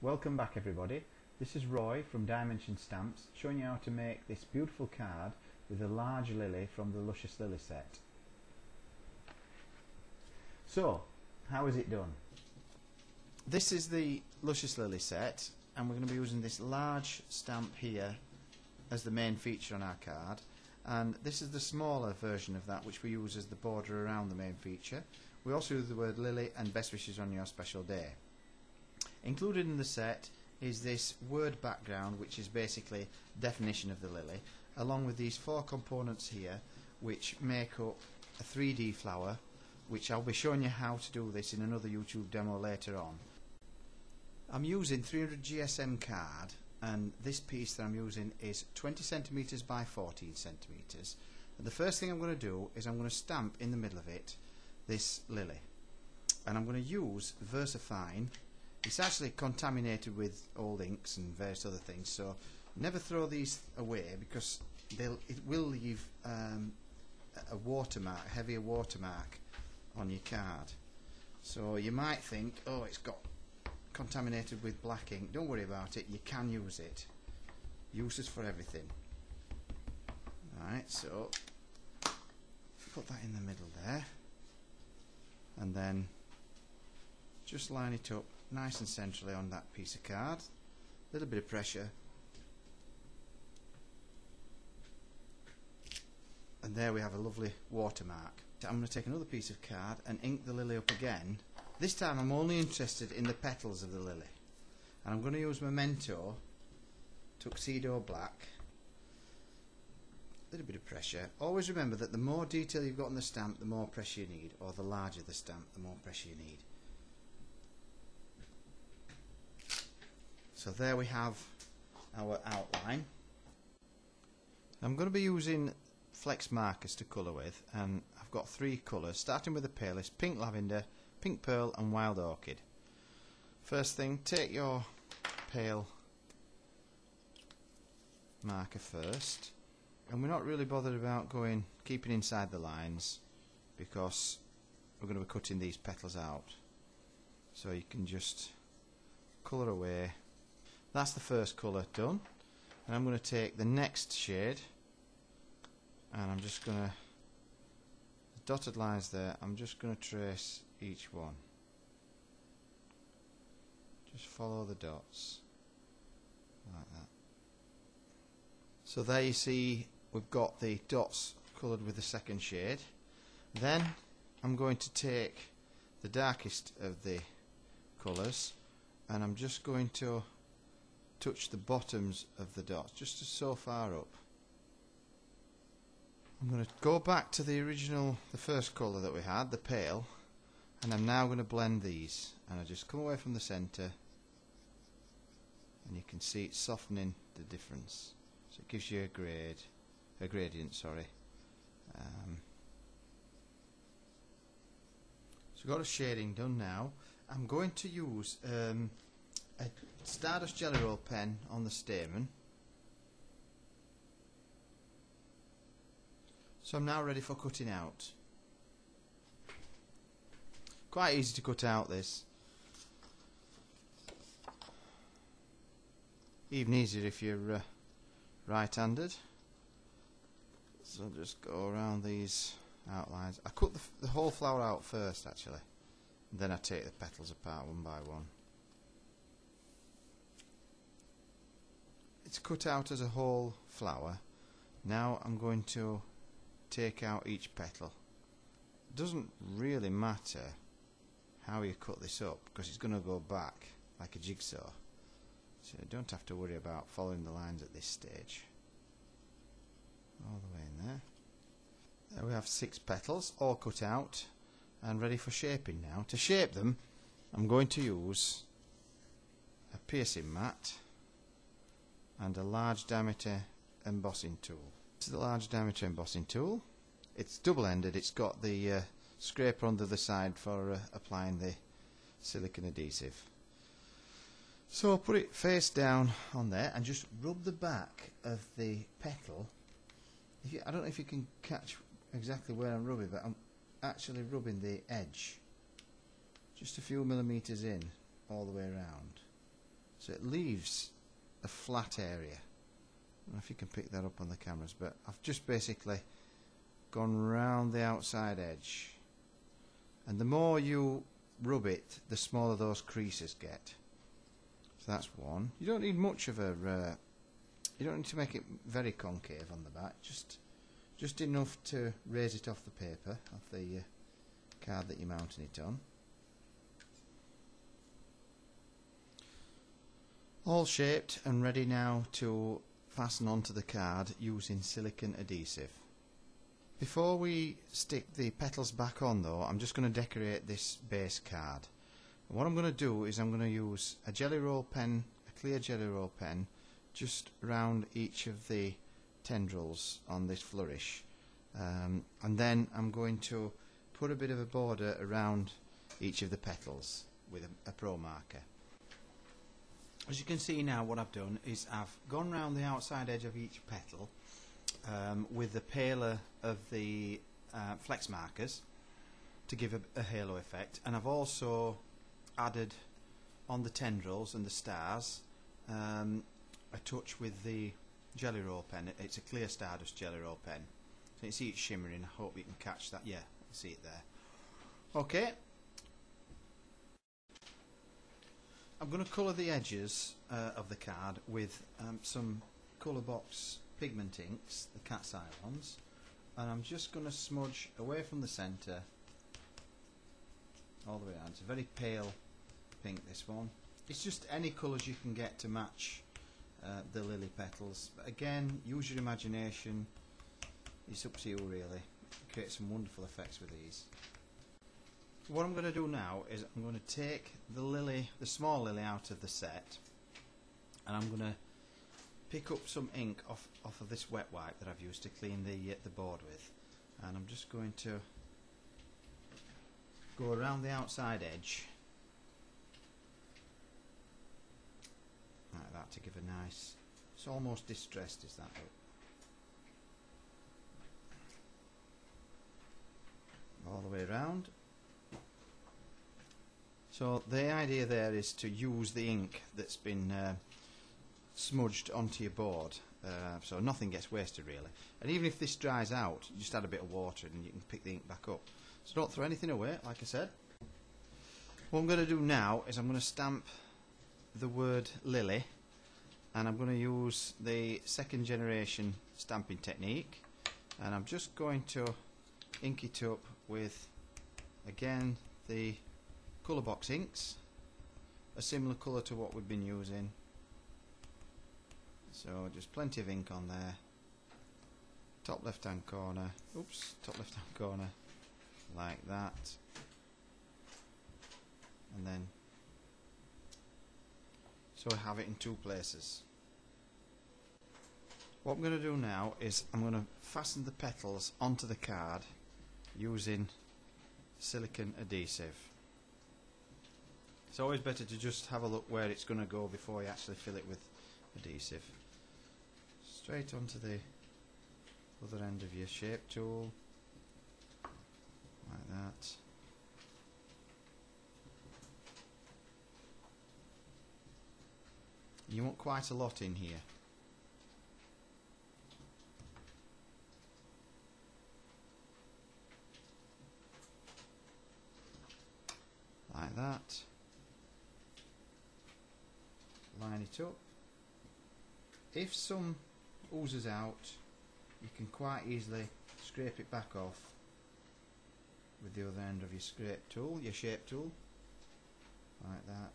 Welcome back everybody. This is Roy from Dimension Stamps showing you how to make this beautiful card with a large lily from the Luscious Lily set. So, how is it done? This is the Luscious Lily set and we're going to be using this large stamp here as the main feature on our card, and this is the smaller version of that which we use as the border around the main feature. We also use the word lily and best wishes on your special day. Included in the set is this word background, which is basically definition of the lily, along with these four components here which make up a 3D flower, which I'll be showing you how to do this in another YouTube demo later on. I'm using 300 GSM card, and this piece that I'm using is 20 centimeters by 14 centimeters. And the first thing I'm going to do is I'm going to stamp in the middle of it this lily, and I'm going to use Versamark. It's actually contaminated with old inks and various other things, so never throw these away because it will leave a watermark, a heavier watermark on your card. So you might think, oh, it's got contaminated with black ink. Don't worry about it, you can use it. Uses for everything. Alright, so put that in the middle there, and then just line it up nice and centrally on that piece of card. A little bit of pressure, and there we have a lovely watermark. I'm going to take another piece of card and ink the lily up again. This time I'm only interested in the petals of the lily, and I'm going to use Memento Tuxedo Black. A little bit of pressure. Always remember that the more detail you've got on the stamp, the more pressure you need, or the larger the stamp, the more pressure you need. So there we have our outline. I'm going to be using flex markers to colour with, and I've got three colours, starting with the palest: pink lavender, pink pearl and wild orchid. First thing, take your pale marker first, and we're not really bothered about keeping inside the lines because we're going to be cutting these petals out, so you can just colour away. That's the first colour done, and I'm going to take the next shade, and I'm just going to, the dotted lines there, I'm just going to trace each one. Just follow the dots like that. So there you see we've got the dots coloured with the second shade. Then I'm going to take the darkest of the colours, and I'm just going to touch the bottoms of the dots just so far up. I'm going to go back to the first colour that we had, the pale, and I'm now going to blend these, and I just come away from the centre, and you can see it's softening the difference, so it gives you a gradient. So we've got a shading done now. I'm going to use a Stardust Jelly Roll pen on the stamen. So I'm now ready for cutting out. Quite easy to cut out this. Even easier if you're right-handed. So just go around these outlines. I cut the whole flower out first actually, and then I take the petals apart one by one. It's cut out as a whole flower. Now I'm going to take out each petal. It doesn't really matter how you cut this up because it's going to go back like a jigsaw, so you don't have to worry about following the lines at this stage. All the way in there. There we have 6 petals all cut out and ready for shaping now. To shape them I'm going to use a piercing mat and a large diameter embossing tool. This is the large diameter embossing tool. It's double-ended. It's got the scraper on the other side for applying the silicone adhesive. So put it face down on there and just rub the back of the petal. I don't know if you can catch exactly where I'm rubbing, but I'm actually rubbing the edge just a few millimeters in all the way around. So it leaves a flat area. I don't know if you can pick that up on the cameras, but I've just basically gone round the outside edge, and the more you rub it, the smaller those creases get. So that's one. You don't need much of a you don't need to make it very concave on the back, just enough to raise it off the paper, off the card that you're mounting it on. All shaped and ready now to fasten onto the card using silicone adhesive. Before we stick the petals back on though, I'm just going to decorate this base card. And what I'm going to do is I'm going to use a jelly roll pen, a clear jelly roll pen, just around each of the tendrils on this flourish. And then I'm going to put a bit of a border around each of the petals with a pro marker. As you can see now, what I've done is I've gone round the outside edge of each petal with the paler of the flex markers to give a halo effect, and I've also added on the tendrils and the stars a touch with the jelly roll pen. It's a clear Stardust Jelly Roll pen. So you see it shimmering. I hope you can catch that. Yeah, you see it there. Okay. I'm going to colour the edges of the card with some Colour Box Pigment inks, the cat's eye ones, and I'm just going to smudge away from the centre all the way around. It's a very pale pink, this one. It's just any colours you can get to match the lily petals, but again, use your imagination. It's up to you really. Create some wonderful effects with these. What I'm going to do now is I'm going to take the lily, the small lily, out of the set, and I'm going to pick up some ink off of this wet wipe that I've used to clean the board with, and I'm just going to go around the outside edge like that to give a nice, it's almost distressed, is that it? All the way around. So the idea there is to use the ink that's been smudged onto your board, so nothing gets wasted really. And even if this dries out, you just add a bit of water and you can pick the ink back up. So don't throw anything away, like I said. What I'm going to do now is I'm going to stamp the word lily, and I'm going to use the second generation stamping technique, and I'm just going to ink it up with, again, the Colour Box inks, a similar colour to what we've been using. So just plenty of ink on there. Top left hand corner, oops, top left hand corner, like that. And then, so I have it in two places. What I'm going to do now is I'm going to fasten the petals onto the card using silicone adhesive. It's always better to just have a look where it's going to go before you actually fill it with adhesive. Straight onto the other end of your shape tool, like that. You want quite a lot in here. Like that. Line it up. If some oozes out, you can quite easily scrape it back off with the other end of your scrape tool, your shape tool, like that.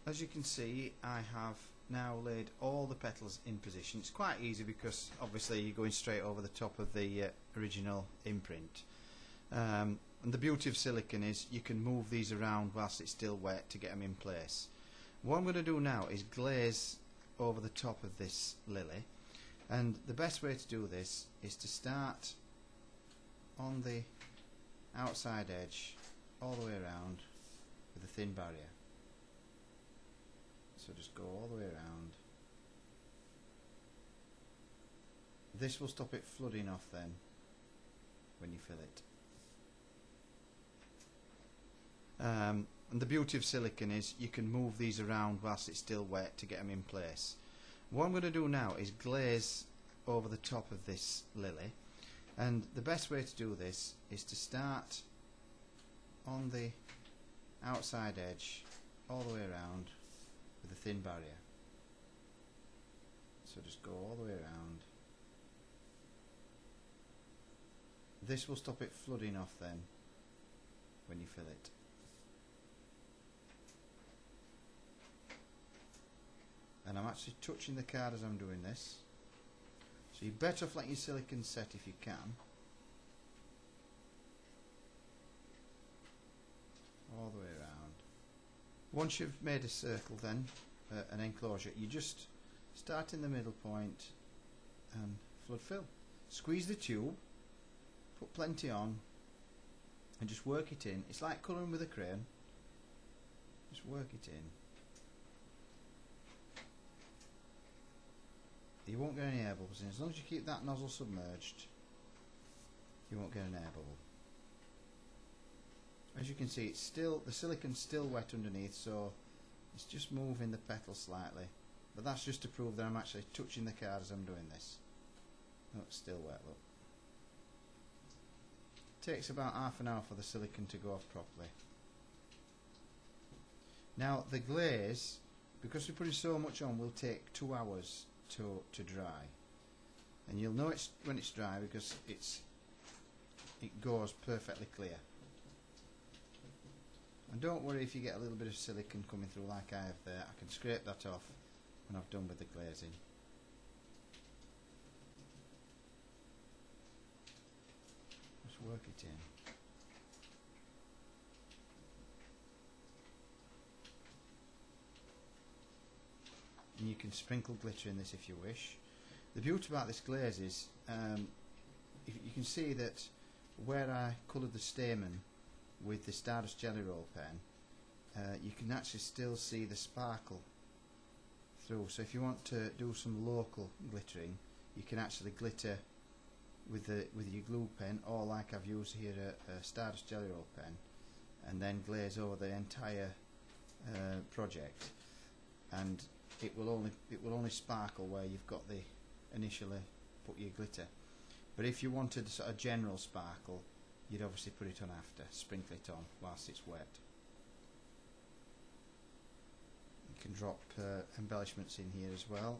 As you can see, I have now laid all the petals in position. It's quite easy because obviously you're going straight over the top of the original imprint. And the beauty of silicone is you can move these around whilst it's still wet to get them in place. What I'm going to do now is glaze over the top of this lily, and the best way to do this is to start on the outside edge all the way around with a thin barrier. So just go all the way around. This will stop it flooding off then when you fill it. And the beauty of silicone is you can move these around whilst it's still wet to get them in place. What I'm going to do now is glaze over the top of this lily, and the best way to do this is to start on the outside edge all the way around with a thin barrier. So just go all the way around. This will stop it flooding off then when you fill it. And I'm actually touching the card as I'm doing this, so you're better off letting your silicone set if you can. All the way around. Once you've made a circle then, an enclosure, you just start in the middle point and flood fill. Squeeze the tube, put plenty on, and just work it in. It's like colouring with a crayon. Just work it in. You won't get any air bubbles in. As long as you keep that nozzle submerged, you won't get an air bubble. As you can see, it's still, the silicone's still wet underneath, so it's just moving the petal slightly. But that's just to prove that I'm actually touching the card as I'm doing this. Oh, it's still wet, look. Takes about half an hour for the silicone to go off properly. Now the glaze, because we're putting so much on, will take 2 hours to dry, and you'll know it's when it's dry because it goes perfectly clear. And don't worry if you get a little bit of silicone coming through like I have there. I can scrape that off when I've done with the glazing. Just work it in. And you can sprinkle glitter in this if you wish. The beauty about this glaze is you can see that where I coloured the stamen with the Stardust Jelly Roll pen, you can actually still see the sparkle through. So if you want to do some local glittering, you can actually glitter with your glue pen, or like I've used here a Stardust Jelly Roll pen, and then glaze over the entire project. And it will only sparkle where you've got the initially put your glitter. But if you wanted sort of general sparkle, you'd obviously put it on after, sprinkle it on whilst it's wet. You can drop embellishments in here as well,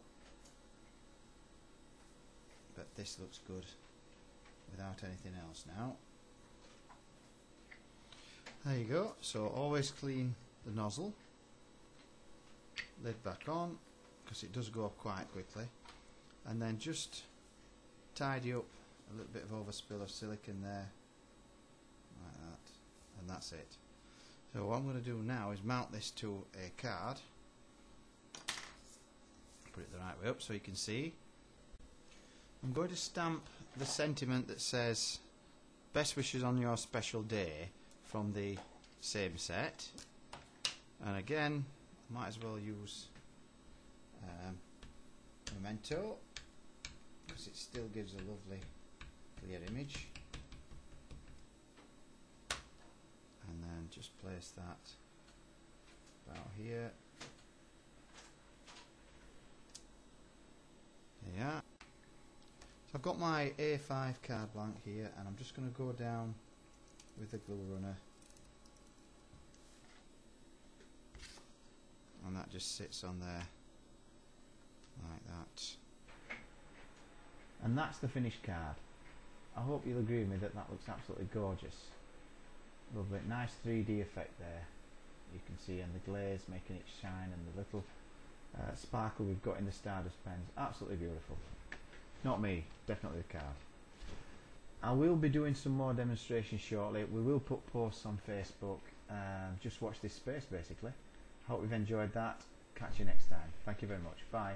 but this looks good without anything else now. There you go. So always clean the nozzle. Lid back on, because it does go up quite quickly, and then just tidy up a little bit of overspill of silicone there, like that, and that's it. So what I'm going to do now is mount this to a card, put it the right way up so you can see. I'm going to stamp the sentiment that says "Best wishes on your special day" from the same set, and again might as well use Memento, because it still gives a lovely clear image. And then just place that about here. There you are. So I've got my A5 card blank here, and I'm just going to go down with the glue runner, and that just sits on there like that. And that's the finished card. I hope you'll agree with me that that looks absolutely gorgeous. Lovely, nice 3D effect there. You can see, and the glaze making it shine, and the little sparkle we've got in the Stardust pens. Absolutely beautiful. Not me, definitely the card. I will be doing some more demonstrations shortly. We will put posts on Facebook. Just watch this space basically. Hope you've enjoyed that. Catch you next time. Thank you very much. Bye.